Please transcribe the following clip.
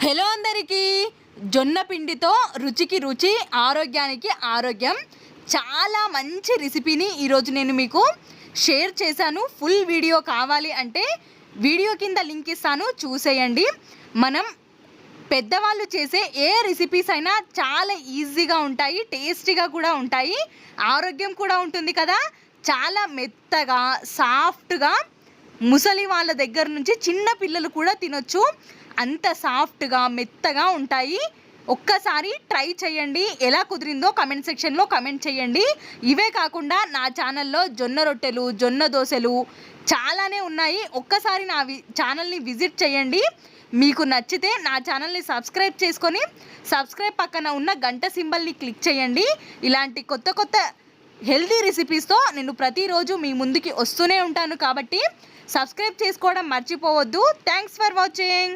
Hello అందరికీ జొన్న పిండితో రుచికి రుచి ఆరోగ్యానికి ఆరోగ్యం చాలా మంచి రెసిపీని ఈరోజు నేను మీకు షేర్ చేశాను. ఫుల్ వీడియో కావాలి అంటే వీడియో కింద లింక్ ఇస్తాను, చూసేయండి. మనం పెద్దవాళ్ళు చేసే ఏ రెసిపీస్ అయినా చాలా ఈజీగా ఉంటాయి, టేస్టీగా కూడా ఉంటాయి, ఆరోగ్యం కూడా ఉంటుంది కదా. చాలా మెత్తగా సాఫ్ట్గా ముసలి వాళ్ళ దగ్గర నుంచి చిన్న పిల్లలు కూడా తినొచ్చు, అంత సాఫ్ట్గా మెత్తగా ఉంటాయి. ఒక్కసారి ట్రై చేయండి, ఎలా కుదిరిందో కమెంట్ సెక్షన్లో కమెంట్ చేయండి. ఇవే కాకుండా నా ఛానల్లో జొన్న రొట్టెలు, జొన్న దోశలు చాలానే ఉన్నాయి. ఒక్కసారి నా ఛానల్ని విజిట్ చేయండి. మీకు నచ్చితే నా ఛానల్ని సబ్స్క్రైబ్ చేసుకొని సబ్స్క్రైబ్ పక్కన ఉన్న గంట సింబల్ని క్లిక్ చేయండి. ఇలాంటి కొత్త కొత్త హెల్తీ రెసిపీస్తో నేను ప్రతిరోజు మీ ముందుకి వస్తూనే ఉంటాను, కాబట్టి సబ్స్క్రైబ్ చేసుకోవడం మర్చిపోవద్దు. Thanks for watching.